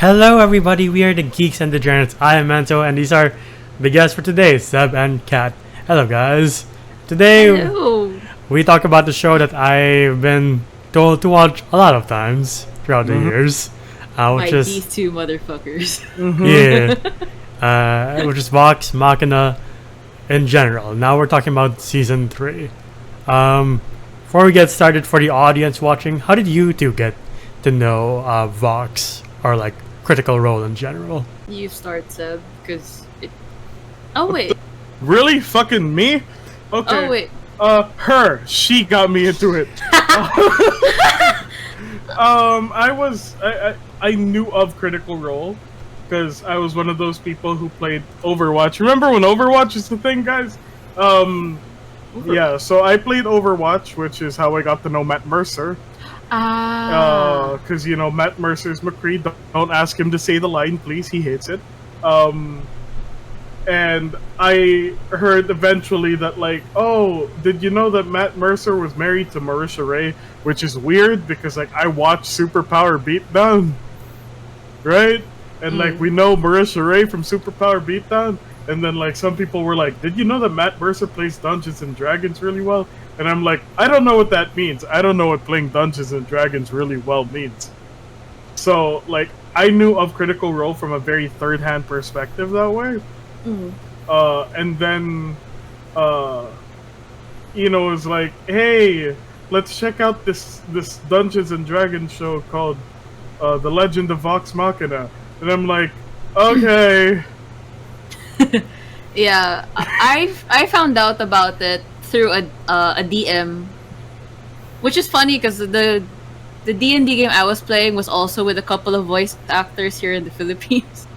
Hello everybody, we are the Geeks and the Giants. I am Manto and these are the guests for today, Seb and Kat. Hello guys. Today Hello. we talk about the show that I've been told to watch a lot of times throughout the years. Which By is these two motherfuckers. which is Vox Machina in general. Now we're talking about season 3. Before we get started, for the audience watching, how did you two get to know Vox or like Critical Role in general? You start, Seb, because it... Oh, wait. Really? Fucking me? Okay. Oh, wait. Her. She got me into it. I knew of Critical Role because I was one of those people who played Overwatch. Remember when Overwatch is the thing, guys? Yeah, so I played Overwatch, which is how I got to know Matt Mercer. Because, you know, Matt Mercer's McCree. Don't ask him to say the line, please. He hates it. And I heard eventually that, like, oh, did you know that Matt Mercer was married to Marisha Ray? Which is weird because, like, I watched Superpower Beatdown, right? And, like, we know Marisha Ray from Superpower Beatdown. And then, like, some people were like, did you know that Matt Mercer plays Dungeons and Dragons really well? And I'm like, I don't know what that means. I don't know what playing Dungeons and Dragons really well means. So, like, I knew of Critical Role from a very third-hand perspective that way. And then, you know, it was like, hey, let's check out this Dungeons and Dragons show called The Legend of Vox Machina. And I'm like, okay. Yeah, I found out about it through a DM, which is funny because the D&D game I was playing was also with a couple of voice actors here in the Philippines,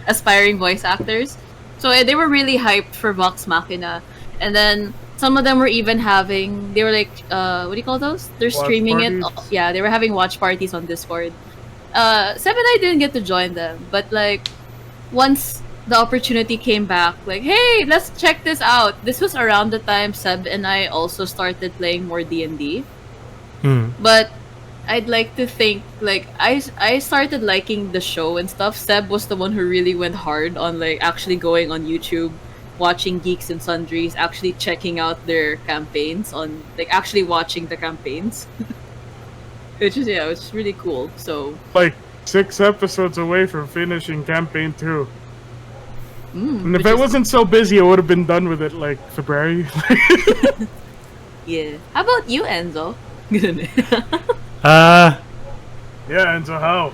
aspiring voice actors. So they were really hyped for Vox Machina, and then some of them were even they were like, what do you call those? They're Watch streaming parties? it. Yeah, they were having watch parties on Discord. Seb and I didn't get to join them, but like once the opportunity came back, like, hey, let's check this out. This was around the time Seb and I also started playing more D&D. But I'd like to think, like, I started liking the show and stuff. Seb was the one who really went hard on, like, actually going on YouTube, watching Geeks and Sundries, actually checking out their campaigns on, like, actually watching the campaigns. Which is, yeah, it's really cool. So, Like, 6 episodes away from finishing Campaign 2. And if I wasn't so busy, I would have been done with it, like, February. yeah. How about you, Enzo? Yeah, and so how?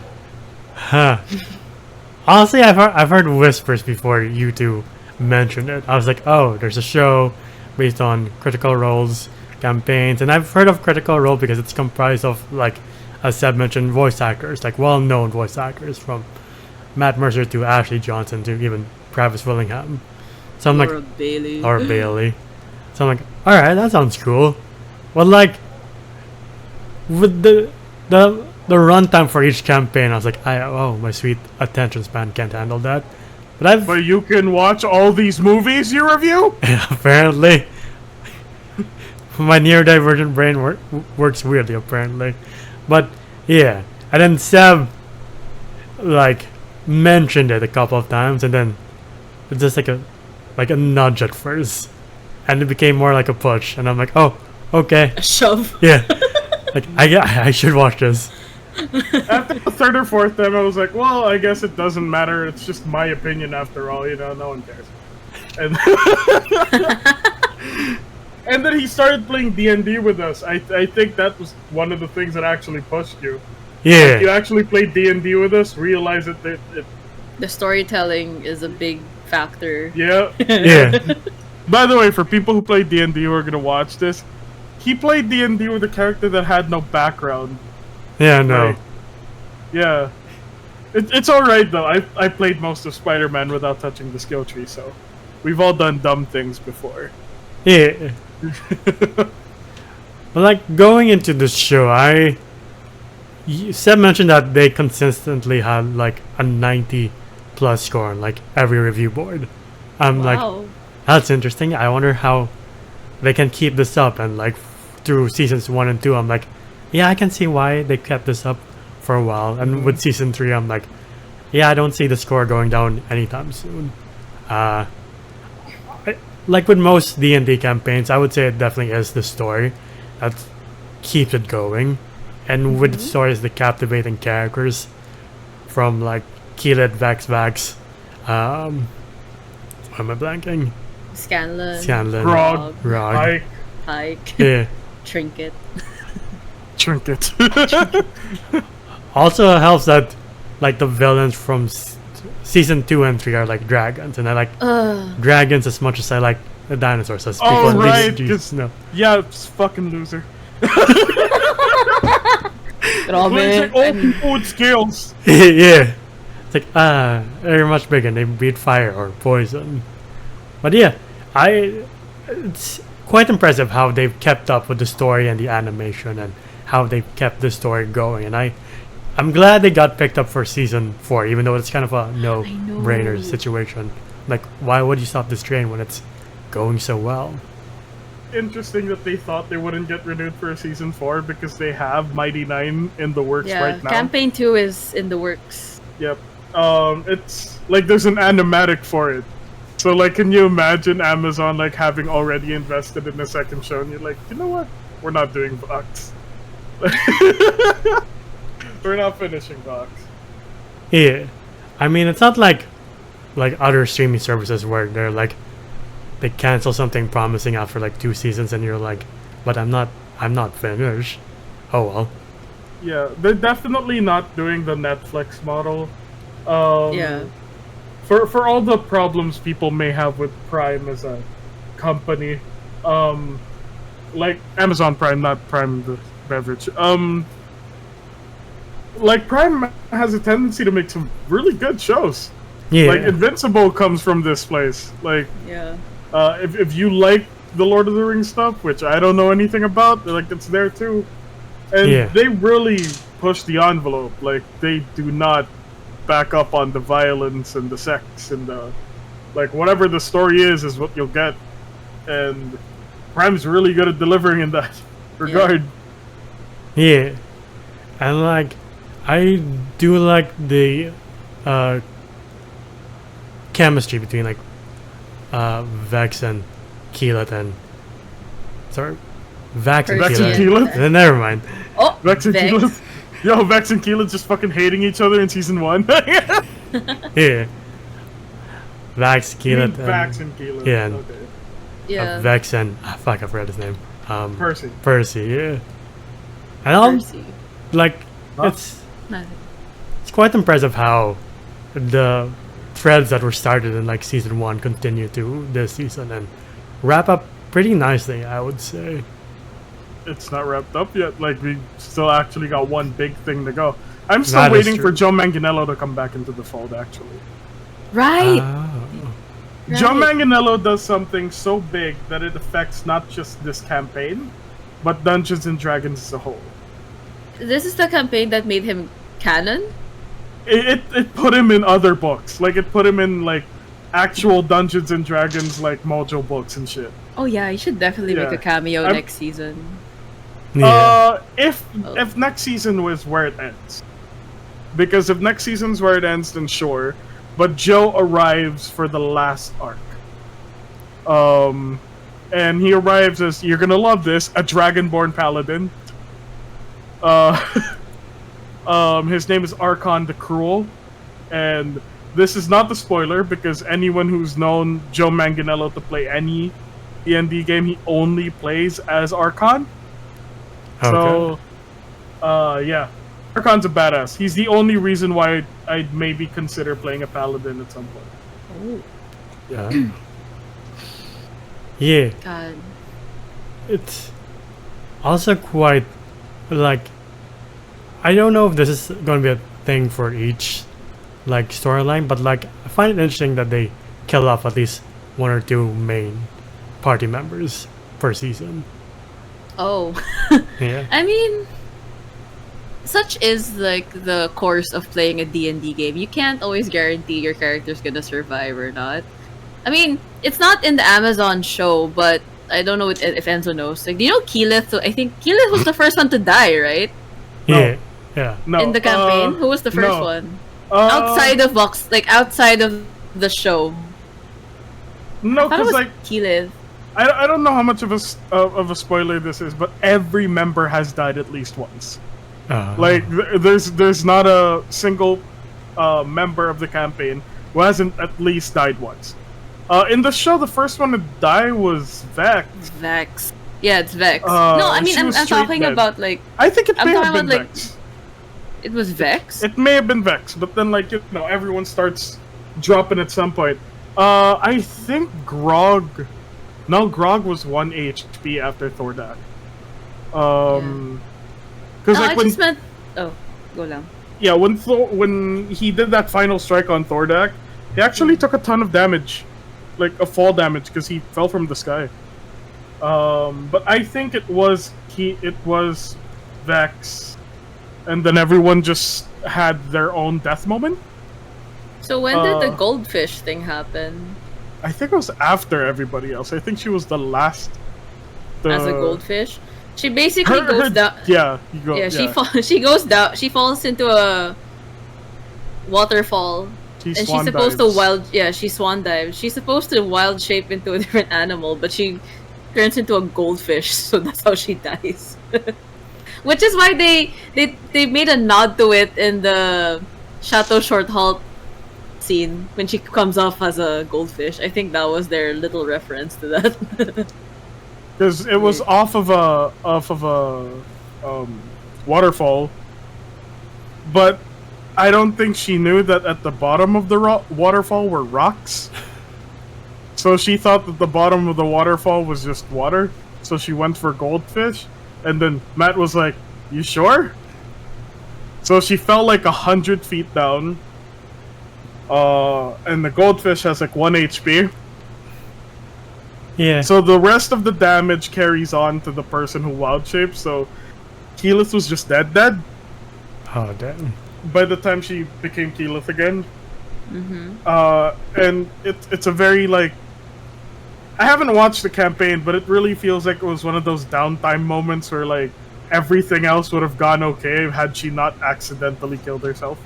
Honestly, I've heard whispers before you two mentioned it. I was like, oh, there's a show based on Critical Role's campaigns, and I've heard of Critical Role because it's comprised of, like, as Seb mentioned, voice actors, like well-known voice actors, from Matt Mercer to Ashley Johnson to even Travis Willingham. So I'm Laura like, Bailey. or Bailey. So I'm like, all right, that sounds cool. But like, with the runtime for each campaign, I was like, oh, my sweet attention span can't handle that. But you can watch all these movies you review? Apparently, my neurodivergent brain works weirdly, apparently. But yeah, and then Seb like mentioned it a couple of times, and then it's just like a nudge at first, and it became more like a push, and I'm like, oh, okay, A shove. yeah, like I should watch this. After the third or fourth time, I was like, well, I guess it doesn't matter. It's just my opinion after all, you know, no one cares. And, and then he started playing D&D with us. I think that was one of the things that actually pushed you. Yeah, Like, you actually played D&D with us, realize that it The storytelling is a big factor. yeah. yeah, By the way, for people who play D&D who are going to watch this, he played D&D with a character that had no background. yeah, no, Right. Yeah. It's alright though. I played most of Spider-Man without touching the skill tree, so we've all done dumb things before. yeah. But like going into this show, Seb mentioned that they consistently had like a 90 plus score on like every review board. I'm like, Wow. that's interesting. I wonder how they can keep this up, and like through seasons 1 and 2, I'm like, yeah, I can see why they kept this up for a while. And with season 3, I'm like, yeah, I don't see the score going down anytime soon. Like with most D&D campaigns, I would say it definitely is the story that keeps it going, and with the stories, the captivating characters from like Keelet, Vax, why am I blanking? Scanlan, Grog, Rog. Pike, Pike, Yeah. Trinket. Trinket. Also helps that like the villains from season 2 and 3 are like dragons, and I like dragons as much as I like the dinosaurs. As people Oh, in right, these 'cause- no. Yeah, it's fucking loser. Grabe. It's like all people with scales. Yeah. It's like, they're much bigger and they breathe fire or poison. But yeah, it's quite impressive how they've kept up with the story and the animation and how they've kept the story going. And I'm glad they got picked up for season 4, even though it's kind of a no-brainer situation. Like, why would you stop this train when it's going so well? Interesting that they thought they wouldn't get renewed for a season 4 because they have Mighty Nine in the works Yeah, right now. campaign 2 is in the works. Yep. It's like there's an animatic for it. So like, can you imagine Amazon like having already invested in the second show, and you're like, you know what? We're not doing Vox. We're not finishing Vox. Yeah. I mean, it's not like other streaming services where they're like, they cancel something promising after like 2 seasons and you're like, but I'm not finished. Oh well. Yeah, they're definitely not doing the Netflix model. Yeah. For all the problems people may have with Prime as a company, like Amazon Prime, not Prime the beverage. Like Prime has a tendency to make some really good shows. Yeah. Like Invincible comes from this place. Like, Yeah. if you like the Lord of the Rings stuff, which I don't know anything about, like it's there too, and Yeah. they really push the envelope. Like they do not back up on the violence and the sex and the like. Whatever the story is what you'll get, and Prime's really good at delivering in that regard. Yeah. And like, I do like the chemistry between like Vex and Keelet and Vax and Vex and Keelet. Keelet? Never mind. Oh, Vex and Keelet. Yo, Vex and Keelet just fucking hating each other in season 1. Yeah. Vax, Keelet, Vex and Keelet. yeah. Okay. Yeah. Vex and fuck, I forgot his name. Percy. Percy, yeah. And Percy. like, Huh? Nothing. it's quite impressive how the threads that were started in like season 1 continue to this season and wrap up pretty nicely, I would say. It's not wrapped up yet. Like, we still actually got one big thing to go. I'm still That is waiting true. for Joe Manganiello to come back into the fold, actually. Right. Oh. Joe Right. Manganiello does something so big that it affects not just this campaign, but Dungeons and Dragons as a whole. This is the campaign that made him canon. It put him in other books. Like, it put him in, like, actual Dungeons and Dragons, like, mojo books and shit. Oh yeah, he should definitely Yeah. make a cameo I'm- next season. Yeah. If next season was where it ends. Because if next season's where it ends, then sure. But Joe arrives for the last arc. And he arrives as, you're gonna love this, a Dragonborn Paladin. His name is Archon the Cruel. And this is not the spoiler, because anyone who's known Joe Manganiello to play any D&D game, he only plays as Archon. Okay. So, yeah. Archon's a badass. He's the only reason why I'd maybe consider playing a paladin at some point. Oh Yeah. Yeah. god. It's also quite like, I don't know if this is going to be a thing for each like storyline, but like I find it interesting that they kill off at least 1 or 2 main party members per season. Oh. Yeah. I mean, such is like the course of playing a D&D game. You can't always guarantee your character's gonna survive or not. I mean, it's not in the Amazon show, but I don't know if Enzo knows. Like, do you know Keyleth? I think Keyleth was the first one to die, right? No. Yeah. Yeah. No. In the campaign, who was the first no. one? Outside of Vox, like outside of the show. No, I thought it because was like Keyleth. I don't know how much of a spoiler this is, but every member has died at least once. Like there's not a single member of the campaign who hasn't at least died once. In the show, the first one to die was Vex. Vex. Yeah, it's Vex. No, I mean she I'm was talking straight dead. about like I think it I'm may have talking been about, like- Vex. it was Vex. It may have been Vex, but then like everyone starts dropping at some point. I think Grog. No, Grog was 1 HP after Thordak. Because No, like I when just meant. Oh, go lang. yeah, when he did that final strike on Thordak, he actually took a ton of damage, like a fall damage, because he fell from the sky. But I think it was Vex, and then everyone just had their own death moment. So when did the goldfish thing happen? I think it was after everybody else. I think she was the last. As a goldfish, she basically goes down. Yeah, you go. Yeah, she goes down. She falls into a waterfall, and she's supposed to wild. Yeah, she swan dives. She's supposed to wild shape into a different animal, but she turns into a goldfish. So that's how she dies. Which is why they made a nod to it in the Chateau Short Halt scene when she comes off as a goldfish. I think that was their little reference to that. Because it was off of a waterfall, but I don't think she knew that at the bottom of the waterfall were rocks. So she thought that the bottom of the waterfall was just water. So she went for goldfish, and then Matt was like, "You sure?" So she fell like 100 feet down. And the goldfish has like 1 HP. Yeah. So the rest of the damage carries on to the person who wild shapes. So Keyleth was just dead. Oh damn. By the time she became Keyleth again. And it's a very like. I haven't watched the campaign, but it really feels like it was one of those downtime moments where like everything else would have gone okay had she not accidentally killed herself.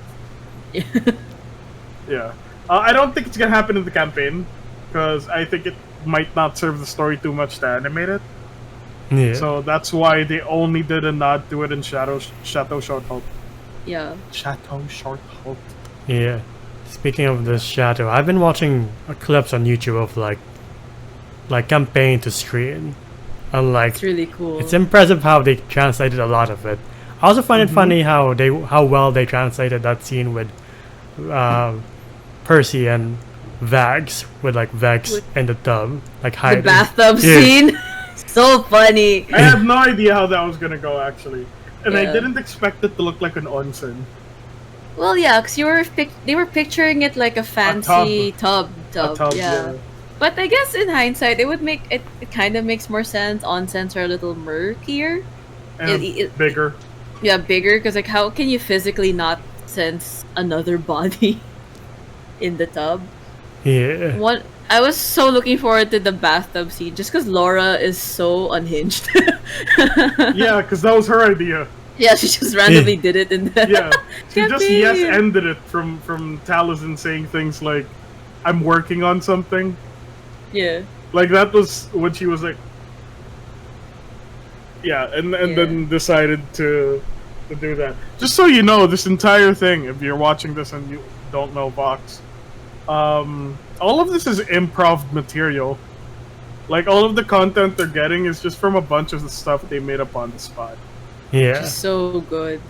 Yeah. I don't think it's gonna happen in the campaign, because I think it might not serve the story too much to animate it. Yeah. So that's why they only did a nod to it in Chateau Short Halt. Yeah. Chateau Short Halt. Yeah. Speaking of this shadow, I've been watching clips on YouTube of like campaign to screen, and like It's really cool. it's impressive how they translated a lot of it. I also find it funny how well they translated that scene with Percy and Vax, with like Vex in the tub, like The hiding. bathtub Yeah. scene. So funny. I had no idea how that was gonna go actually, and I Yeah. didn't expect it to look like an onsen. Well, yeah, because they were picturing it like a fancy tub. A tub, yeah. But I guess in hindsight, it would make it kind of makes more sense. Onsens are a little murkier. And bigger. Yeah, bigger, because like how can you physically not sense another body in the tub? Yeah. I was so looking forward to the bathtub scene just because Laura is so unhinged. Yeah, because that was her idea. Yeah, she just randomly did it in the Yeah, she just campaign. yes ended it from Taliesin saying things like, "I'm working on something." Yeah. Like that was when she was like, yeah, and then decided to do that. Just so you know, this entire thing, if you're watching this and you don't know Vox, all of this is improv material. Like all of the content they're getting is just from a bunch of the stuff they made up on the spot. Yeah. She's so good.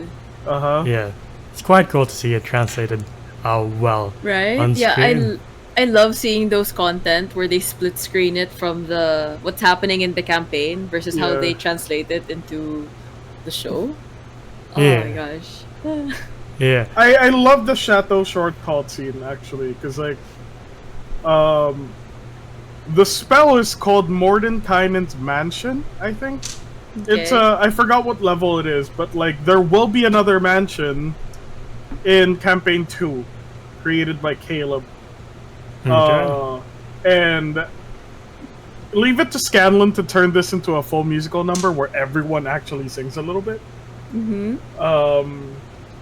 Yeah. It's quite cool to see it translated well. Right? On Yeah, screen. I love seeing those content where they split screen it from the what's happening in the campaign versus how Yeah. they translate it into the show. Oh Yeah. my gosh. Yeah. I love the Chateau Short Halt scene actually, because like, the spell is called Mordenkainen's Mansion, I think. It's Okay. I forgot what level it is, but like there will be another mansion in campaign 2 created by Caleb. Okay. And leave it to Scanlan to turn this into a full musical number where everyone actually sings a little bit. Mm-hmm.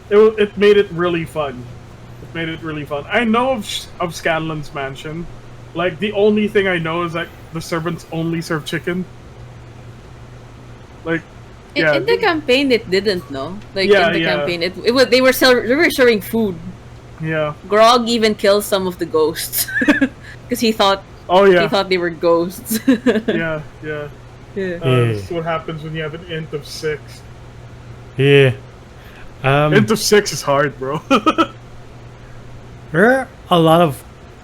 It made it really fun. It made it really fun. I know of Scanlan's mansion. Like, the only thing I know is that the servants only serve chicken. Like, yeah. In the campaign, it didn't, no? Like, Yeah, in the yeah. campaign, it was, they were serving food. Yeah. Grog even kills some of the ghosts. Because he thought Oh, he yeah. thought they were ghosts. Yeah, yeah. Yeah. This is what happens when you have an int of 6. Yeah. Int of 6 is hard, bro. There are a lot of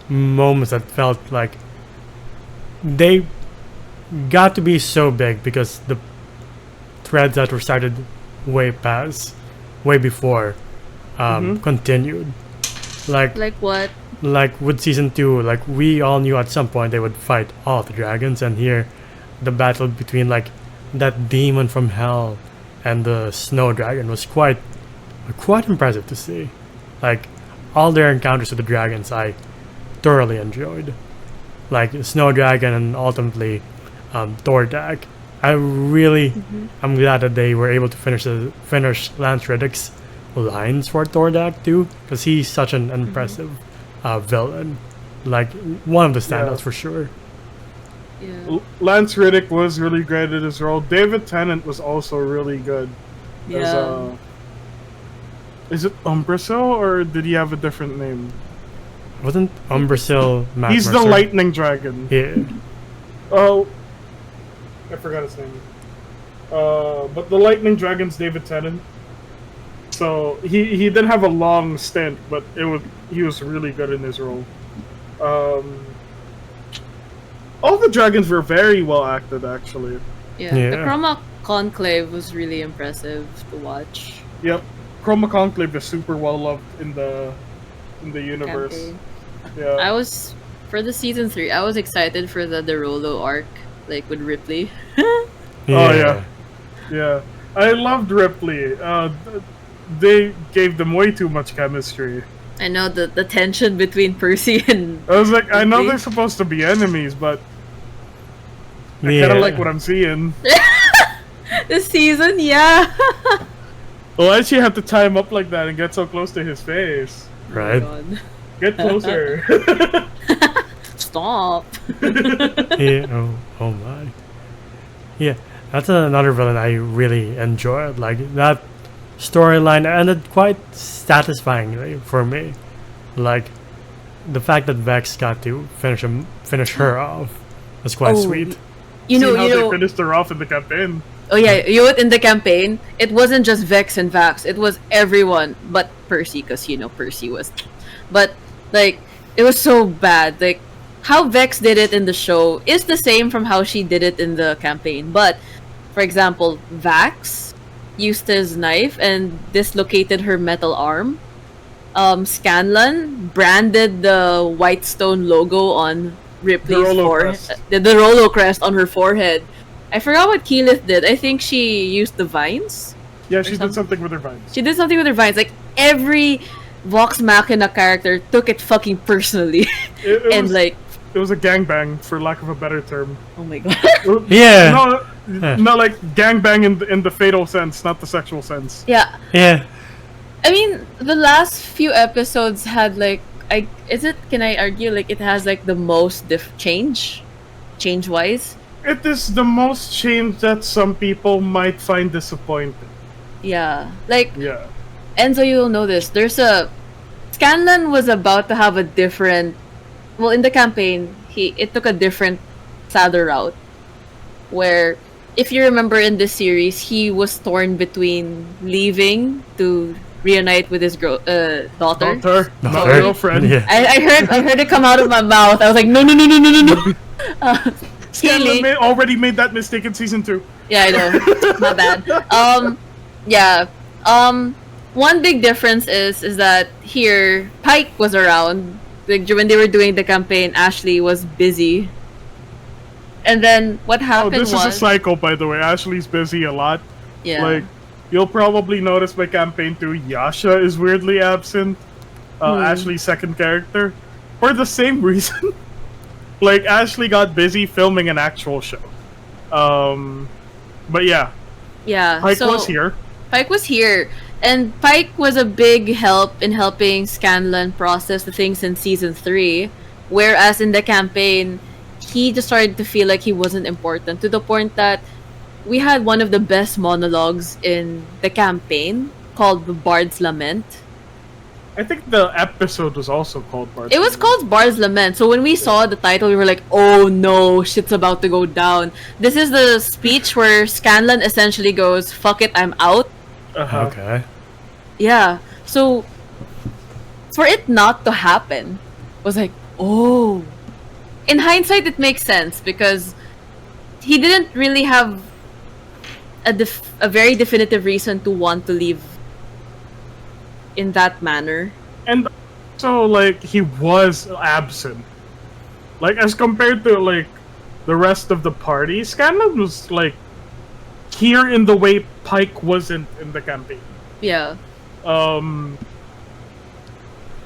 moments that felt like they got to be so big because the threads that were started way before continued. Like what? Like with season 2, like we all knew at some point they would fight all the dragons, and here the battle between like that demon from hell and the snow dragon was quite impressive to see. Like all their encounters with the dragons I thoroughly enjoyed. Like snow dragon and ultimately Thordak. I really I'm glad that they were able to finish Lance Reddick's lines for Thordak too, because he's such an impressive villain. Like one of the standouts for sure. Yeah. Lance Riddick was really great at his role. David Tennant was also really good. Yeah. Is it Umbrasil, or did he have a different name? Wasn't Umbrasil Matt He's the Mercer? Lightning Dragon. Yeah. Oh, I forgot his name. But the Lightning Dragon's David Tennant. So he didn't have a long stint, but he was really good in his role. All the dragons were very well acted, actually. Yeah. Yeah. The Chroma Conclave was really impressive to watch. Yep, Chroma Conclave is super well loved in the universe. Campaign. Yeah. I was for the season 3. I was excited for the Rolo arc, like with Ripley. Oh yeah, yeah. I loved Ripley. They gave them way too much chemistry. I know the tension between Percy and I was like, I know Ripley. they're supposed to be enemies, but I Yeah. kind of like what I'm seeing. this season. Yeah. Why she had to tie him up like that and get so close to his face? Right. Oh my Get closer. God. Stop. Yeah. Oh my. Yeah, that's another villain I really enjoyed. Like that storyline ended quite satisfyingly for me. Like the fact that Vex got to finish her off was quite Oh, sweet. You See how they know. finished her off in the campaign. Oh yeah, you know what? In the campaign, it wasn't just Vex and Vax. It was everyone but Percy, because Percy was. But like, it was so bad. Like, how Vex did it in the show is the same from how she did it in the campaign. But, for example, Vax used his knife and dislocated her metal arm. Scanlan branded the Whitestone logo on Ripley's Rolo forehead. crest. The Rolo crest on her forehead. I forgot what Keyleth did. I think she used the vines. Yeah, she did something. something with her vines. She did something with her vines. Like, every Vox Machina character took it fucking personally. It And was, like, it was a gangbang, for lack of a better term. oh my god. Yeah. No, like gangbang in the fatal sense, not the sexual sense. Yeah. Yeah. I mean, the last few episodes had like, can I argue, like, it has like the most change-wise? It is the most change that some people might find disappointing. Yeah. Like, Yeah. Enzo, you'll know this. Scanlan was about to have a different. Well, in the campaign, it took a different, sadder route. Where, if you remember in this series, he was torn between leaving to reunite with his daughter. Daughter, not Daughter. girlfriend. Yeah. I heard it come out of my mouth. I was like, no. Scanlan Haley. already made that mistake in season 2. Yeah, I know. My bad. Yeah. One big difference is that here Pike was around. Like, when they were doing the campaign, Ashley was busy. And then what Oh, happened this was is a cycle, by the way. Ashley's busy a lot. yeah. Like, you'll probably notice by campaign 2, Yasha is weirdly absent. Ashley's second character. For the same reason. Like, Ashley got busy filming an actual show. But yeah, yeah. Pike so was here. Pike was here, and Pike was a big help in helping Scanlan process the things in season 3. Whereas in the campaign, he just started to feel like he wasn't important, to the point that we had one of the best monologues in the campaign called The Bard's Lament. I think the episode was also called Bard's It was called Bard's Lament. So when we saw the title, we were like, oh no, shit's about to go down. This is the speech where Scanlan essentially goes, fuck it, I'm out. Okay. Yeah. So for it not to happen was like, oh. In hindsight, it makes sense because he didn't really have a very definitive reason to want to leave in that manner. And so, like, he was absent. Like, as compared to, like, the rest of the party, Scanlan was, like, here in the way Pike wasn't in the campaign. Yeah.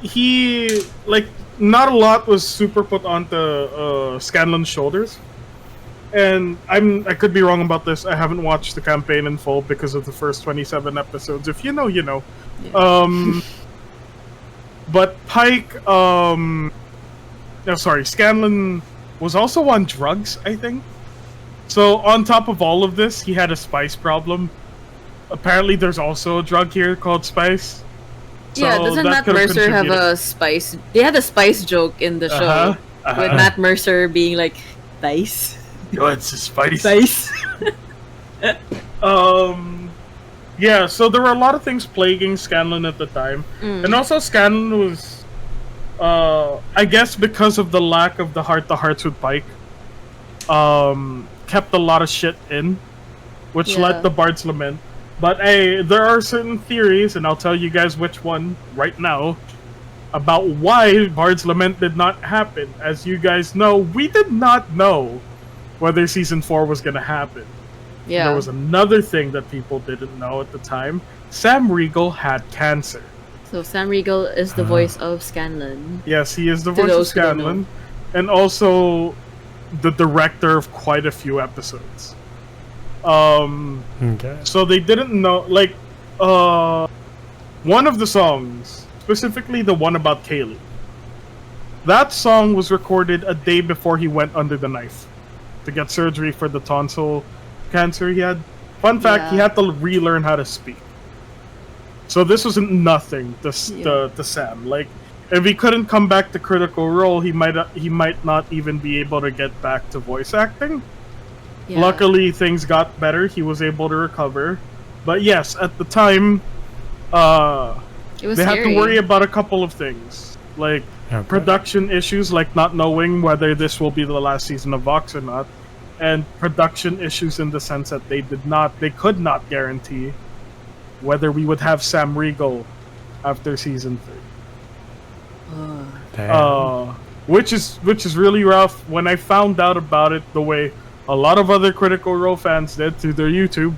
He, like, not a lot was super put onto Scanlan's shoulders. And I could be wrong about this. I haven't watched the campaign in full because of the first 27 episodes. If you know, you know. Yeah. But Pike, no, sorry, Scanlan was also on drugs, I think. So on top of all of this, he had a spice problem. Apparently, there's also a drug here called spice. So Yeah, doesn't that Matt could have Mercer have contributed. a spice? They had a spice joke in the show with Matt Mercer being like, spice? Oh, it's a spice. Spice? Yeah, so there were a lot of things plaguing Scanlan at the time. And also Scanlan was, I guess because of the lack of the heart-to-hearts with Pike, kept a lot of shit in, which led to Bard's Lament. But hey, there are certain theories, and I'll tell you guys which one right now, about why Bard's Lament did not happen. As you guys know, we did not know whether Season 4 was going to happen. Yeah. There was another thing that people didn't know at the time. Sam Riegel had cancer. So Sam Riegel is the voice of Scanlan. Yes, he is the To voice of those who don't know. Scanlan. And also the director of quite a few episodes. Okay. So they didn't know, like, one of the songs, specifically the one about Kaylee, that song was recorded a day before he went under the knife to get surgery for the tonsil cancer he had. Fun fact, he had to relearn how to speak. So this wasn't nothing to Sam. Like, if he couldn't come back to Critical Role, he might not even be able to get back to voice acting. Yeah. Luckily, things got better. He was able to recover. But yes, at the time, It was they had to scary. worry about a couple of things. Like, production issues, like not knowing whether this will be the last season of Vox or not. And production issues in the sense that they could not guarantee whether we would have Sam Riegel after season 3. Which is really rough. When I found out about it the way a lot of other Critical Role fans did through their YouTube,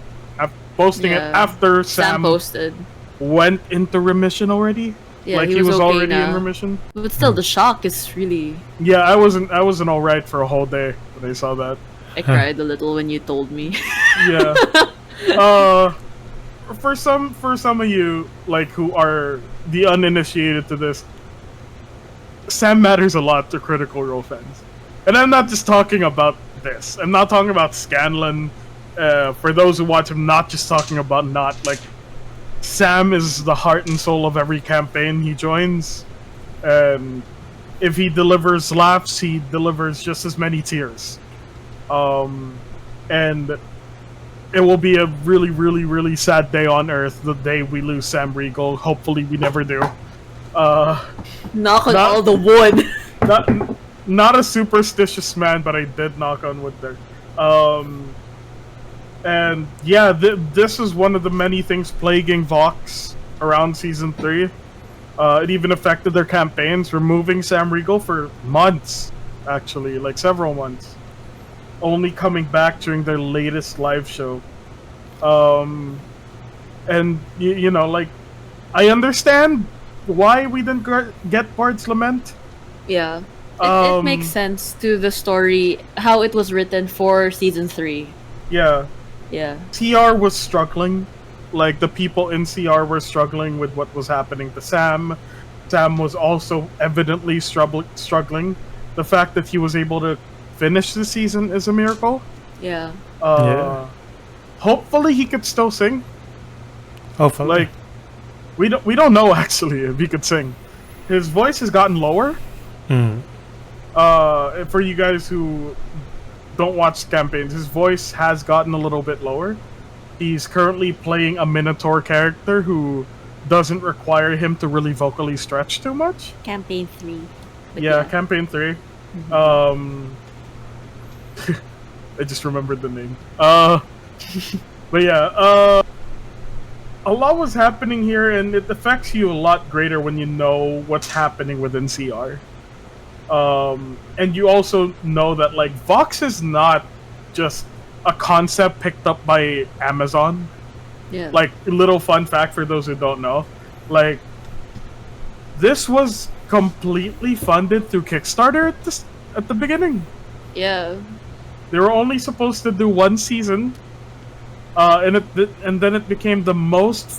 posting it after Sam posted. went into remission already. Yeah, like he he was okay already now. in remission. But still, the shock is really... Yeah, I wasn't all right for a whole day when I saw that. I cried a little when you told me. Yeah. For some of you, like, who are the uninitiated to this, Sam matters a lot to Critical Role fans. And I'm not just talking about this. I'm not talking about Scanlan. For those who watch, I'm not just talking about like, Sam is the heart and soul of every campaign he joins. And if he delivers laughs, he delivers just as many tears. And it will be a really, really, really sad day on Earth the day we lose Sam Riegel. Hopefully we never do. Knock on all the wood. Not a superstitious man, but I did knock on wood there. And yeah, this is one of the many things plaguing Vox around Season 3. It even affected their campaigns, removing Sam Riegel for months, actually, like several months. Only coming back during their latest live show. And, you know, like, I understand why we didn't get Bard's Lament. Yeah. It makes sense to the story, how it was written for Season 3. Yeah. Yeah. TR was struggling Like the people in CR were struggling with what was happening to Sam. Sam was also evidently struggling. The fact that he was able to finish the season is a miracle. Yeah. Hopefully he could still sing. Hopefully. Like we don't know actually if he could sing. His voice has gotten lower. For you guys who don't watch campaigns, his voice has gotten a little bit lower. He's currently playing a Minotaur character who doesn't require him to really vocally stretch too much. Campaign 3. But Yeah, campaign 3. I just remembered the name. But yeah, a lot was happening here, and it affects you a lot greater when you know what's happening within CR. And you also know that like Vox is not just a concept picked up by Amazon. Yeah. Like, little fun fact for those who don't know, like, this was completely funded through Kickstarter at the beginning. Yeah. They were only supposed to do one season, and then it became the most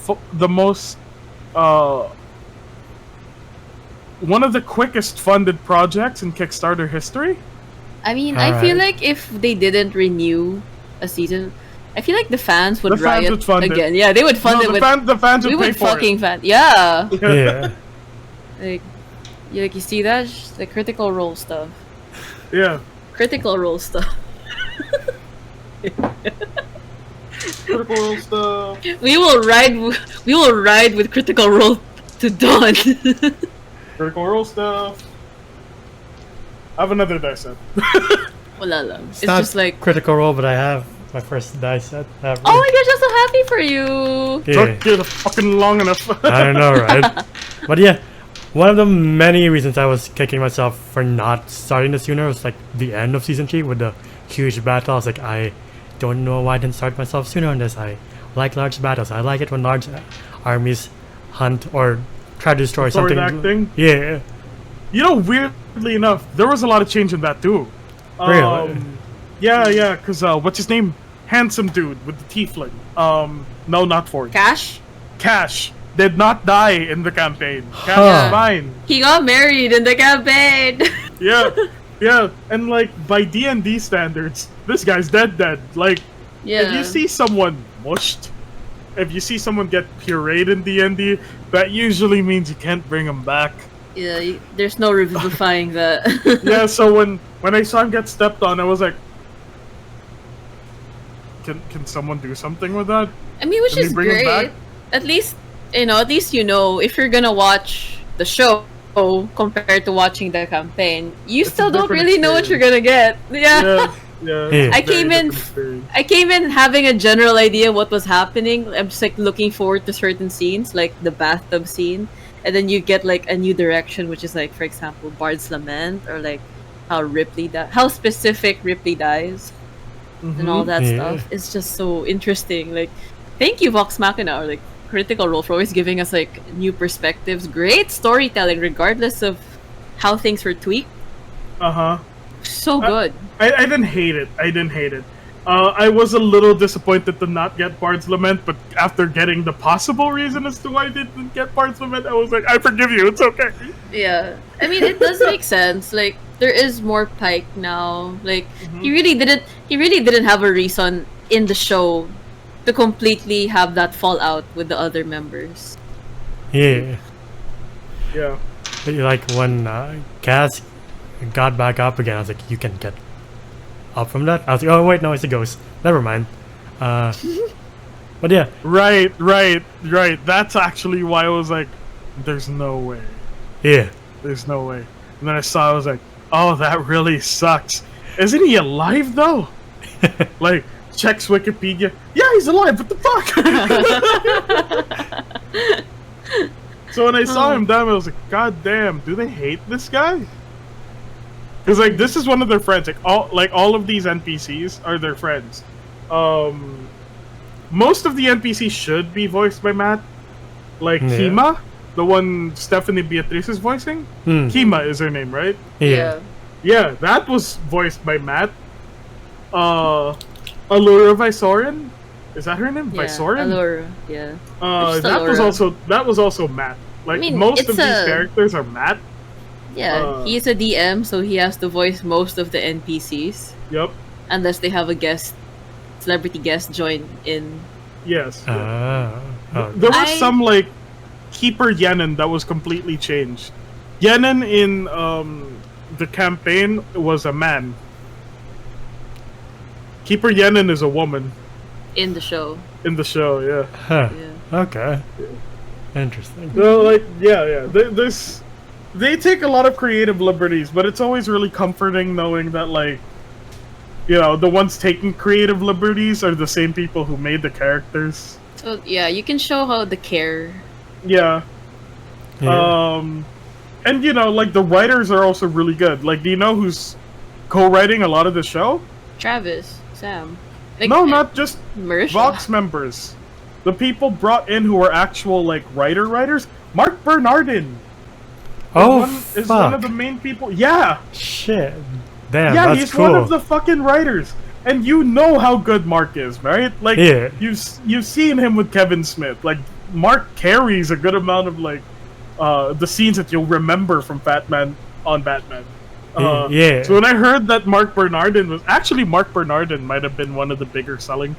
one of the quickest funded projects in Kickstarter history. I mean, All I feel right. like if they didn't renew a season, I feel like the fans would The fans riot would fund it. again. Yeah, they would fund it with. The fans We would pay would for fucking fan. Yeah. Yeah. Like, you see that? The critical role stuff. it. Yeah. Critical role stuff. Critical Role stuff. We will ride with critical role to dawn. Critical Role stuff. I have another dice set. Wala lang. It's not just like, Critical Role, but I have my first dice set ever. oh my gosh, I'm so happy for you. Yeah. Took you fucking long enough. I don't know, right? But yeah, one of the many reasons I was kicking myself for not starting this sooner was like the end of season 3 with the huge battle. I was like, I don't know why I didn't start myself sooner on this. I like large battles. I like it when large armies hunt or try to destroy Sword something. acting? Yeah. You know, weirdly enough, there was a lot of change in that too. Really? Yeah, because what's his name? Handsome dude with the tiefling. No, not Ford. Cash? Cash did not die in the campaign. Cash Huh. is fine. He got married in the campaign. Yeah, and like by D&D standards, this guy's dead. Like, Yeah. if you see someone mushed, if you see someone get pureed in D&D, that usually means you can't bring him back. Yeah, there's no revivifying that. Yeah, so when I saw him get stepped on, I was like, can someone do something with that? I mean, which Can we is bring him great. back? At least you know if you're gonna watch the show compared to watching the campaign, you It's a still don't different really know what you're gonna get. Yeah. Yeah. Yeah. I it's a very came in- different experience. I came in having a general idea what was happening. I'm just like looking forward to certain scenes, like the bathtub scene, and then you get like a new direction, which is like, for example, Bard's Lament, or like how specific Ripley dies, and all that Yeah. stuff. It's just so interesting. Like, thank you, Vox Machina, or like Critical Role, for always giving us like new perspectives. Great storytelling, regardless of how things were tweaked. Uh-huh. So good. I didn't hate it. I was a little disappointed to not get Bard's Lament, but after getting the possible reason as to why I didn't get Bard's Lament, I was like, I forgive you, it's okay. Yeah, I mean, it does make sense. Like, there is more Pike now. Like, he really didn't have a reason in the show to completely have that fallout with the other members. Yeah. Yeah. But, like when Cass got back up again, I was like, you can get up from that? I was like, oh wait, no, it's a ghost. Never mind. But yeah. Right. That's actually why I was like, there's no way. Yeah. There's no way. And then I saw, I was like, oh, that really sucks. Isn't he alive though? Like, checks Wikipedia. Yeah, he's alive. What the fuck? So when I saw him down, I was like, God damn, do they hate this guy? Because like this is one of their friends. Like all of these NPCs are their friends. Most of the NPCs should be voiced by Matt. Like Yeah. Kima, the one Stephanie Beatriz is voicing. Hmm. Kima is her name, right? Yeah. Yeah, that was voiced by Matt. Allura Visorian, Is that her name? Yeah, Vysoren? Allura. Yeah. Just That was also Matt. Like I mean, most it's of these characters are Matt. Yeah, he's a DM, so he has to voice most of the NPCs. Yep. Unless they have a celebrity guest join in. Yes. Oh. There was some like Keeper Yenin that was completely changed. Yenin in the campaign was a man. Keeper Yenin is a woman. In the show. In the show, yeah. Huh. Yeah. Okay. Interesting. So, like, yeah. They take a lot of creative liberties, but it's always really comforting knowing that, like, you know, the ones taking creative liberties are the same people who made the characters. So yeah, you can show how the care. Yeah. And you know, like the writers are also really good. Like, do you know who's co-writing a lot of the show? Travis, Sam. Like, No, not just Marisha. Vox members. The people brought in who are actual like writers. Mark Bernardin. Oh, Is one of the main people. Yeah. Shit. Damn, Yeah, that's he's cool. one of the fucking writers. And you know how good Mark is, right? Like, Yeah. you've seen him with Kevin Smith. Like, Mark carries a good amount of like the scenes that you'll remember from Batman on Batman. Yeah. So when I heard that Mark Bernardin might have been one of the bigger selling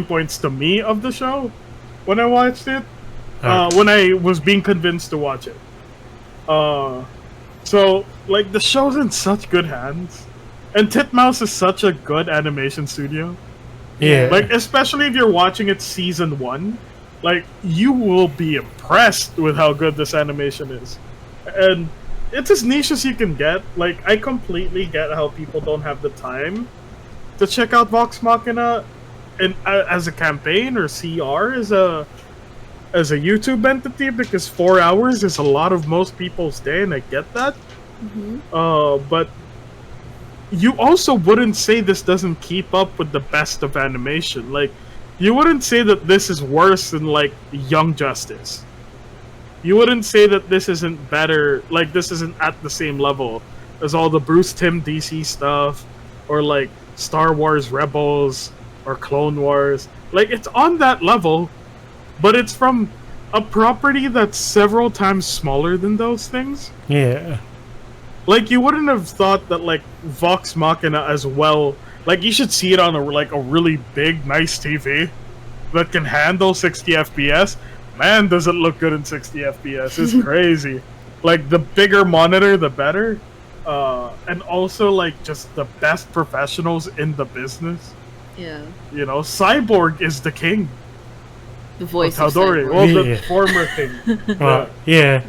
points to me of the show when I watched it. When I was being convinced to watch it. So like the show's in such good hands, and Titmouse is such a good animation studio. Yeah. Like especially if you're watching it season 1, like you will be impressed with how good this animation is, and it's as niche as you can get. Like I completely get how people don't have the time to check out Vox Machina, and as a campaign or CR as a YouTube entity, because 4 hours is a lot of most people's day, and I get that. But you also wouldn't say this doesn't keep up with the best of animation. Like, you wouldn't say that this is worse than like Young Justice. You wouldn't say that this isn't better, like this isn't at the same level as all the Bruce Timm DC stuff, or like Star Wars Rebels or Clone Wars. Like, it's on that level, but it's from a property that's several times smaller than those things. Yeah. Like, you wouldn't have thought that like Vox Machina as well. Like, you should see it on a really big, nice TV that can handle 60 FPS. Man, does it look good in 60 FPS? It's crazy. Like, the bigger monitor, the better. And also like just the best professionals in the business. Yeah. You know, Cyborg is the king. The voice of Tal'Dorei. Cyborg. Well, the Yeah. former king. Well, yeah.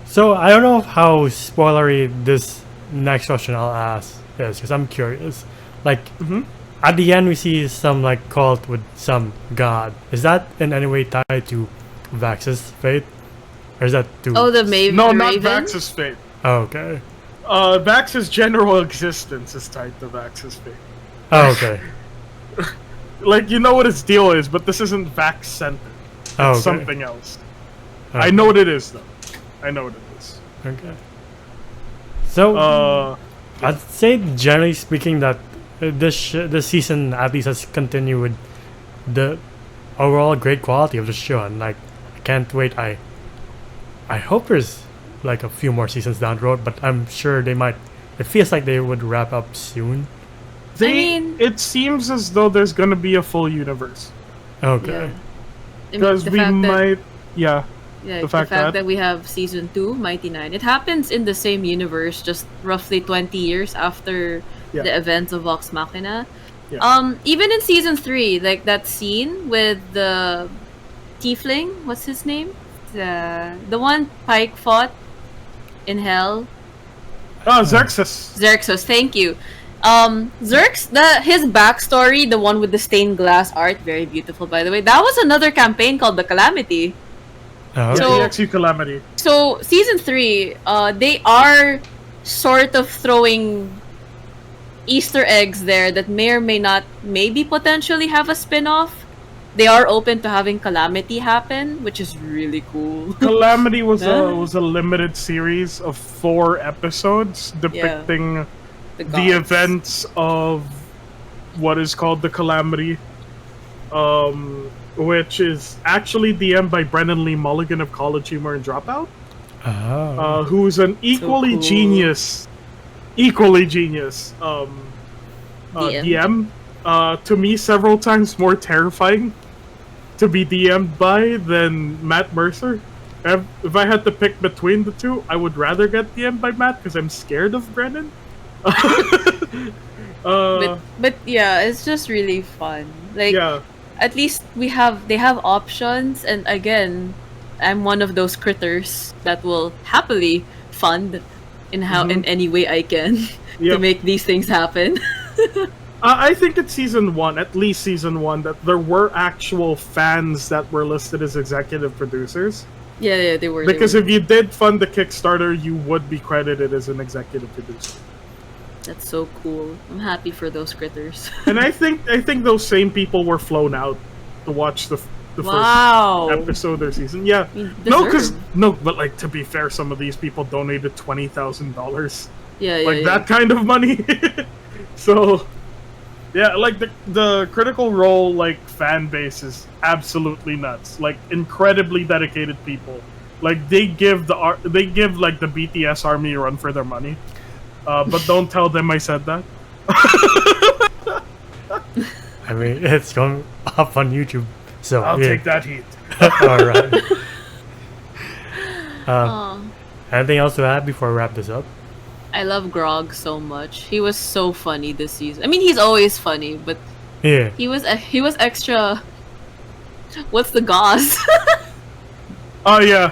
So I don't know how spoilery this next question I'll ask is, because I'm curious. Like, at the end we see some like cult with some god. Is that in any way tied to Vax's fate, or is that too? Oh, the Maven. No, the not Raven? Vax's fate. Oh, okay. Vax's general existence is tied to Vax's fate. Oh, okay. Like, you know what his deal is, but this isn't Vax centered. It's Oh, okay. something else. Okay. I know what it is, though. I know what it is. Okay. So I'd say, generally speaking, that this season at least has continued with the overall great quality of the show, and like I can't wait. I hope there's like a few more seasons down the road, but I'm sure they might. It feels like they would wrap up soon. It seems as though there's gonna be a full universe. Okay. Because The we fact that- might, yeah. Yeah, The the fact fact that- that we have season 2, Mighty Nine. It happens in the same universe, just roughly 20 years after Yeah. the events of Vox Machina. Yeah. Even in season 3, like that scene with the Tiefling, what's his name? The one Pike fought in Hell. Oh, Xerxes. Xerxes, thank you. His backstory, the one with the stained glass art, very beautiful by the way. That was another campaign called the Calamity. Oh, okay. So- EXU Calamity. So season 3, they are sort of throwing Easter eggs there that may or may not, maybe potentially have a spin-off. They are open to having Calamity happen, which is really cool. Calamity was a limited series of 4 episodes depicting the gods. events of what is called the Calamity. which is actually DM'd by Brennan Lee Mulligan of College Humor and Dropout, Oh. who's an cool. equally genius DM. DM. To me, several times more terrifying to be DM'd by than Matt Mercer. If I had to pick between the two, I would rather get DM'd by Matt because I'm scared of Brennan. But yeah, it's just really fun. Like Yeah, at least they have options, and again, I'm one of those critters that will happily fund in any way I can to Yep. make these things happen. I think it's season one, at least season one, that there were actual fans that were listed as executive producers. Yeah, they were. Because if you did fund the Kickstarter, you would be credited as an executive producer. That's so cool. I'm happy for those critters. And I think those same people were flown out to watch the Wow. first episode or season. Yeah, mean, but like to be fair, some of these people donated $20,000, Yeah, like that kind of money. So, yeah, like the Critical Role like fan base is absolutely nuts. Like incredibly dedicated people. Like they give like the BTS army a run for their money. But don't tell them I said that. I mean, it's going up on YouTube, so I'll yeah. take that heat. All right. Aw. Anything else to add before we wrap this up? I love Grog so much. He was so funny this season. I mean, he's always funny, but Yeah. he was extra. What's the gauze? Oh yeah.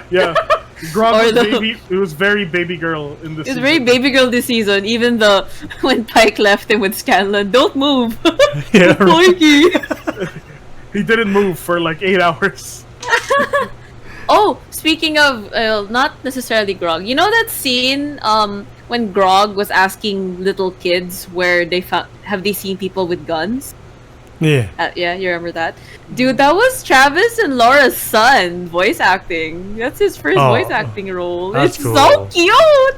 Grog Or was the- it was very baby girl in this. He's very baby girl this season. Even when Pike left him with Scanlan, don't move. Yeah. Mikey. He didn't move for like 8 hours. Oh, speaking of not necessarily Grog, you know that scene when Grog was asking little kids where have they seen people with guns? Yeah. Yeah, you remember that? Dude, that was Travis and Laura's son voice acting. That's his first Oh, voice acting role. that's It's so cool. cute!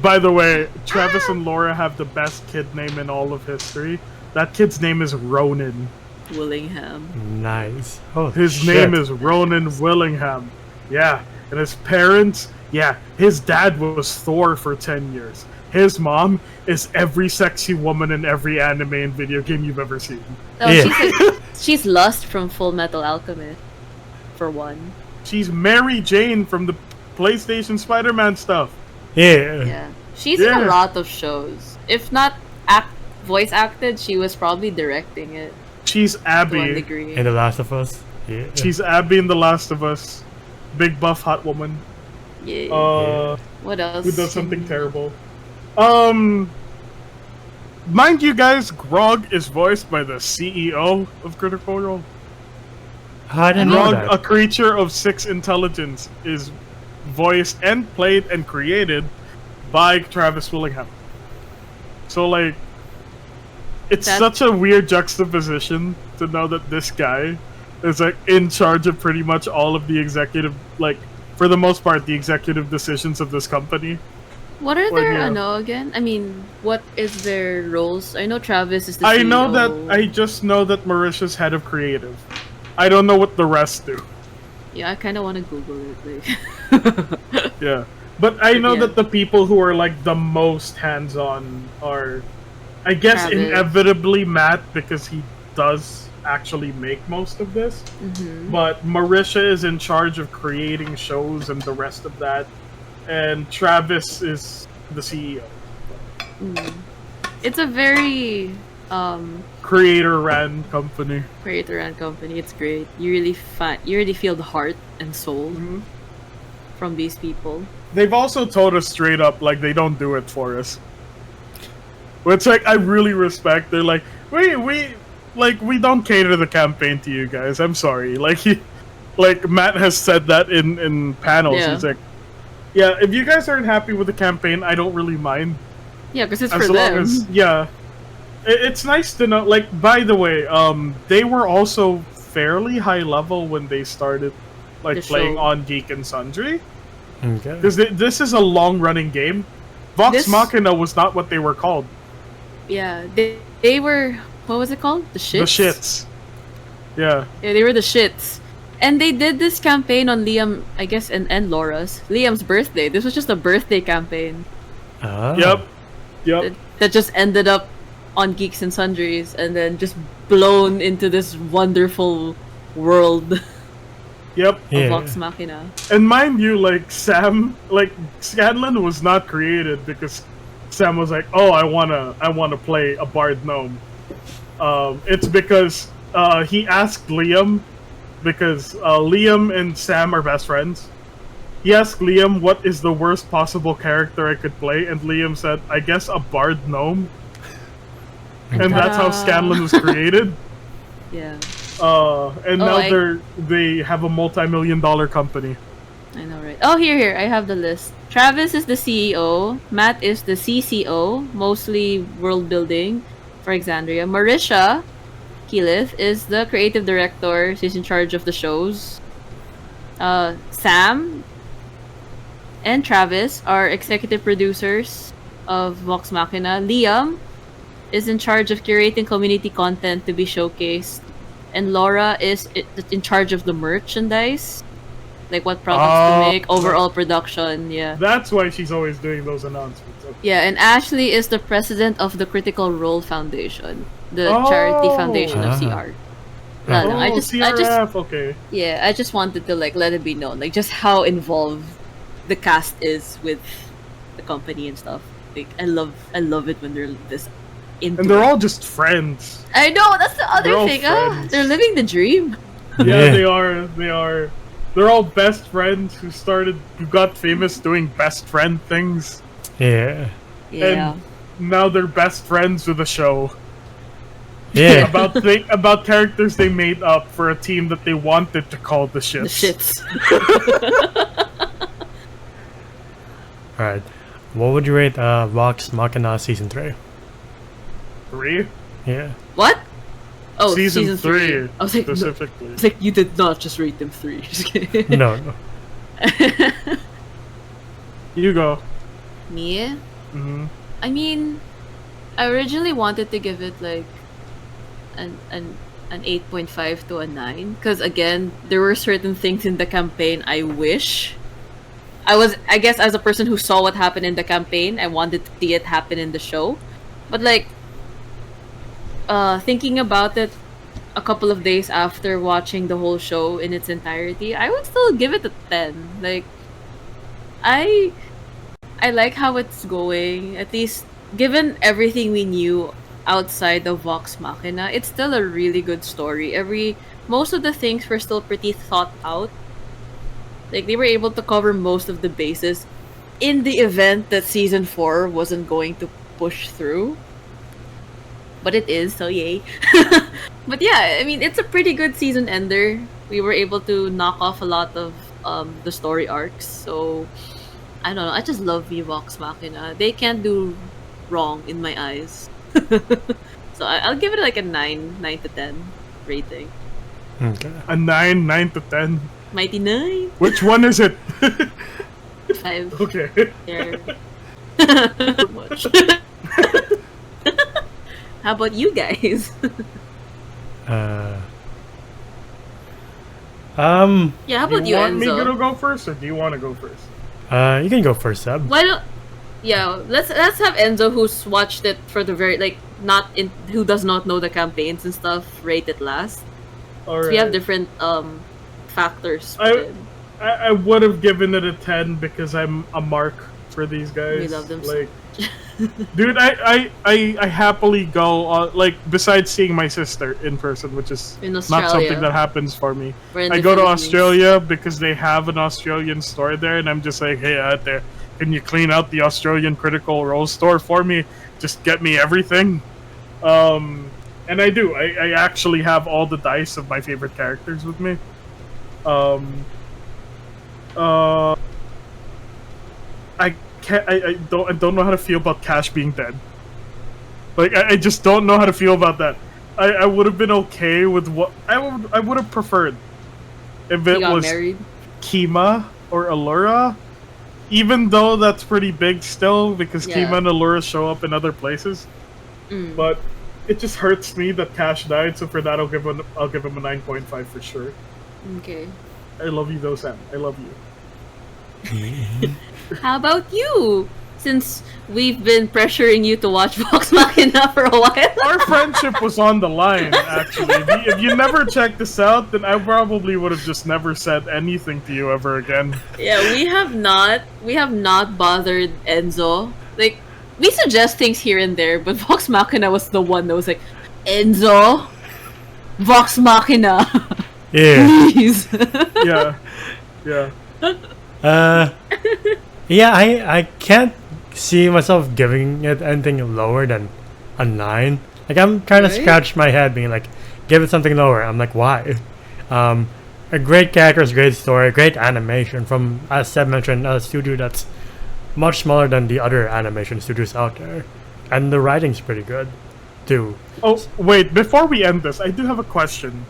By the way, Travis and Laura have the best kid name in all of history. That kid's name is Ronan. Willingham. Nice. Oh, His shit. name is Ronan Willingham. Yeah, and his parents, yeah, his dad was Thor for 10 years. His mom is every sexy woman in every anime and video game you've ever seen. Oh, Yeah. she's Lust from Full Metal Alchemist, for one. She's Mary Jane from the PlayStation Spider-Man stuff. Yeah. Yeah. She's in Yeah. a lot of shows. If not voice acted, she was probably directing it She's to one Abby. degree. In The Last of Us. Yeah. She's Abby in The Last of Us. Big buff hot woman. Yeah. What else? Who does something terrible. Mind you guys, Grog is voiced by the CEO of Critical Role. I didn't know Grog, a that. creature of 6 intelligence, is voiced and played and created by Travis Willingham. So, like, it's such a weird juxtaposition to know that this guy is, like, in charge of pretty much all of the executive, like, for the most part, the executive decisions of this company. What are Well, their yeah. again? I mean, what is their roles? I know Travis is the I CEO. know that, I just know that Marisha's head of creative. I don't know what the rest do. Yeah, I kind of want to Google it. Like, Yeah. But I know Yeah. that the people who are like the most hands-on are, I guess, Travis. inevitably Matt, because he does actually make most of this. mhm. But Marisha is in charge of creating shows and the rest of that. And Travis is the CEO. It's a very Creator-ran company. creator-run company. It's great. You really feel the heart and soul Mhm. from these people. They've also told us straight up, like, they don't do it for us. Which, like, I really respect. They're like, we don't cater the campaign to you guys. I'm sorry. Like Matt has said that in panels. Yeah. He's like, yeah, if you guys aren't happy with the campaign, I don't really mind. Yeah, because it's As for long them. as, yeah. It's nice to know, like, by the way, they were also fairly high level when they started, like, The playing show. on Geek and Sundry. Okay. Because this is a long-running game. Vox This- Machina was not what they were called. Yeah, they were. What was it called? The shits. The shits. Yeah. Yeah, they were the shits. And they did this campaign on Liam, I guess, and Laura's. Liam's birthday. This was just a birthday campaign Oh. Yep. Yep. that just ended up on Geeks and Sundries and then just blown into this wonderful world of Yep. Yeah. Vox Machina. And mind you, like Sam, like Scanlan was not created because Sam was like, "Oh, I wanna play a bard gnome." It's because he asked Liam, because Liam and Sam are best friends. He asked Liam, "What is the worst possible character I could play?" And Liam said, "I guess a bard gnome." And that's how Scanlan was created. Yeah, And now they have a multi-million-dollar company. I know, right? Oh, here, I have the list. Travis is the CEO. Matt is the CCO, mostly world building for Exandria. Marisha Keyleth is the creative director. She's in charge of the shows. Sam and Travis are executive producers of Vox Machina. Liam is in charge of curating community content to be showcased. And Laura is in charge of the merchandise. Like what products to make, overall production, yeah. That's why she's always doing those announcements. Okay. Yeah, and Ashley is the president of the Critical Role Foundation, the charity foundation of CR. Wala lang. I just CRF, okay. yeah, I just wanted to like let it be known, like just how involved the cast is with the company and stuff. Like I love it when they're this into And they're it. all just friends. I know, that's the other they're all thing. friends. They're living the dream. Yeah, they are. They are. They're all best friends who got famous doing best friend things. Yeah. Yeah. And now they're best friends with a show Yeah. about characters they made up for a team that they wanted to call the Shits. The shits. Alright. What would you rate Vox Machina Season 3? 3? Yeah. What? Oh, Season 3 I was like, no. specifically. It's like you did not just rate them 3. Just kidding. No. You go. Me? Hmm. I mean, I originally wanted to give it like an 8.5 to a 9 because again, there were certain things in the campaign I wish. I guess as a person who saw what happened in the campaign, I wanted to see it happen in the show. But like thinking about it a couple of days after watching the whole show in its entirety, I would still give it a 10. Like I like how it's going. At least given everything we knew outside of Vox Machina, it's still a really good story. Most of the things were still pretty thought out. Like they were able to cover most of the bases in the event that season 4 wasn't going to push through. But it is, so yay. But yeah, I mean, it's a pretty good season ender. We were able to knock off a lot of the story arcs. So I don't know. I just love Vox Machina. They can't do wrong in my eyes. So I'll give it like a 9 to 10 rating. Okay. A 9 to 10. Mighty 9. Which one is it? 5. Okay. There. Much. How about you guys? Uh. Yeah, how about Do you, you want me to Enzo? go first, or do you want to go first? You can go first, Seb. Why don't? Yeah, let's have Enzo, who's watched it for the very who does not know the campaigns and stuff, rate it last. All So right. we have different factors. put in. I would have given it a 10 because I'm a mark for these guys. We love them so Like, dude, I happily go like besides seeing my sister in person, which is In not Australia. something that happens for me. We're in I the go to Philippines. Australia because they have an Australian store there, and I'm just like, hey, out there, can you clean out the Australian Critical Role store for me? Just get me everything. And I do. I actually have all the dice of my favorite characters with me. I don't know how to feel about Cash being dead. Like I just don't know how to feel about that. I would have been okay with what I would have preferred if He it got was married. Kima or Allura, even though that's pretty big still because Yeah. Kima and Allura show up in other places. Mm. But it just hurts me that Cash died. So for that, I'll give him a 9.5 for sure. Okay. I love you though, Sam. I love you. How about you? Since we've been pressuring you to watch Vox Machina for a while. Our friendship was on the line, actually. If you never checked this out, then I probably would have just never said anything to you ever again. Yeah, we have not bothered Enzo. Like, we suggest things here and there, but Vox Machina was the one that was like, Enzo, Vox Machina, Yeah. please. Yeah. Yeah. Yeah, I can't see myself giving it anything lower than a 9. Like, I'm trying to Right? scratch my head being like, give it something lower. I'm like, why? A great characters, great story, great animation from, as Seb mentioned, a studio that's much smaller than the other animation studios out there. And the writing's pretty good, too. Oh, wait. Before we end this, I do have a question.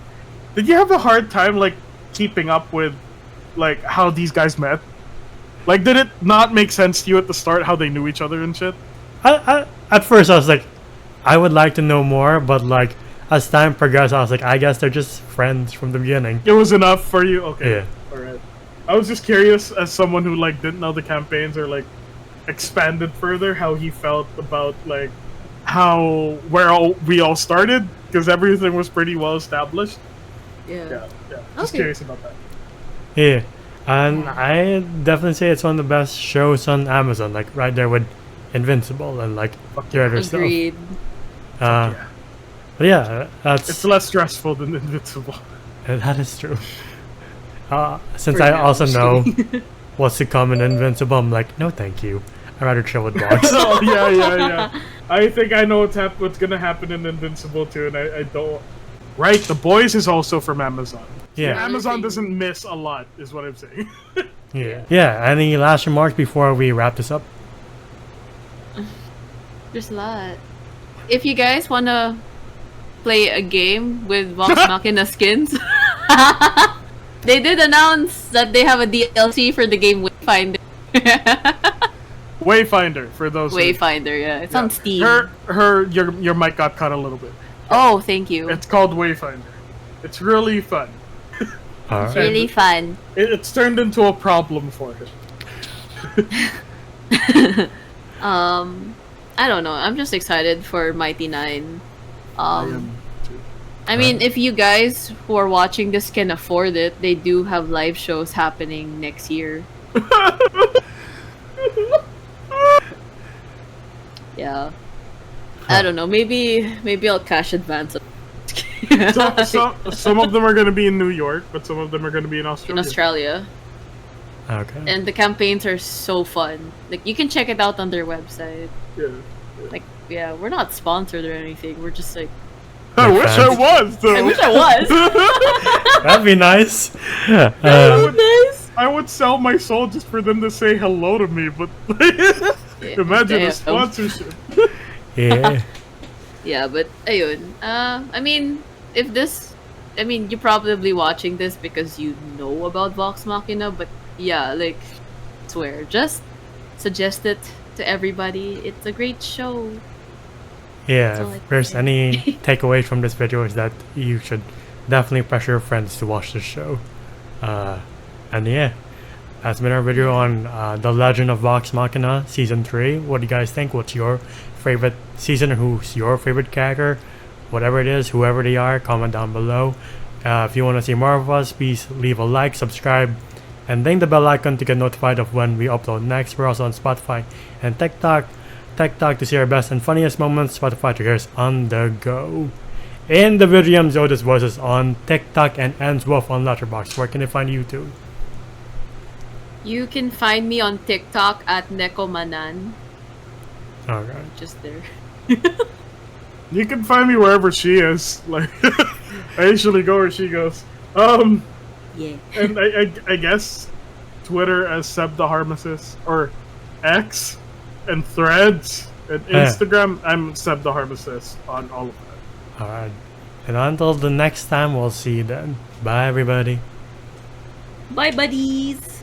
Did you have a hard time, like, keeping up with, like, how these guys met? Like, did it not make sense to you at the start how they knew each other and shit? At first, I was like, I would like to know more, but like, as time progressed, I was like, I guess they're just friends from the beginning. It was enough for you? Okay. Yeah. Alright. I was just curious, as someone who, like, didn't know the campaigns or, like, expanded further, how he felt about, like, we all started, because everything was pretty well established. Yeah. Just Okay. curious about that. Yeah. And I definitely say it's one of the best shows on Amazon, like right there with Invincible and like the other stuff. Agreed. But yeah, that's It's less stressful than Invincible. that is true. Since For I now, also just know kidding. what's to come in Invincible, I'm like, no, thank you. I'd rather chill with dogs. Oh, yeah. I think I know what's gonna happen in Invincible too, and I don't. Right, The Boys is also from Amazon. Yeah. Amazon doesn't miss a lot, is what I'm saying. Yeah. Any last remarks before we wrap this up? There's a lot. If you guys wanna play a game with Vox Machina skins, they did announce that they have a DLC for the game Wayfinder. Wayfinder, for those. Wayfinder, yeah, it's on Steam. Your mic got cut a little bit. Oh, thank you. It's called Wayfinder. It's really fun. All It's right. really fun. It's turned into a problem for him. I don't know. I'm just excited for Mighty Nine. I am too. I mean, if you guys who are watching this can afford it, they do have live shows happening next year. Yeah. I don't know. Maybe I'll cash advance. Some of them are going to be in New York, but some of them are going to be in In Australia. Australia. Okay. And the campaigns are so fun. Like, you can check it out on their website. Yeah. Like, yeah, we're not sponsored or anything. We're just like, I wish I was, though. I wish I was. That'd be nice. Nice. I would sell my soul just for them to say hello to me, but imagine Damn. a sponsorship. Yeah. Yeah, but ayun. I mean, you're probably watching this because you know about Vox Machina, but yeah, like, swear, just suggest it to everybody. It's a great show. Yeah, all I if can there's say. any takeaways from this video is that you should definitely pressure your friends to watch this show. And yeah, that's been our video on The Legend of Vox Machina Season 3. What do you guys think? What's your favorite season? Who's your favorite character? Whatever it is, whoever they are, comment down below. If you want to see more of us, please leave a like, subscribe, and ding the bell icon to get notified of when we upload next. We're also on Spotify and TikTok to see our best and funniest moments. Spotify to hear us on the go. In the video, Zoda's voices on TikTok and Ends Wolf on Letterboxd. Where can they find you too? You can find me on TikTok at Nekomanan. Alright. Just there. You can find me wherever she is. Like, I usually go where she goes. Yeah. And I guess Twitter as Seb the Harmesis, or X, and Threads, and Instagram, I'm Seb the Harmesis on all of that. Alright. And until the next time, we'll see you then. Bye, everybody. Bye, buddies.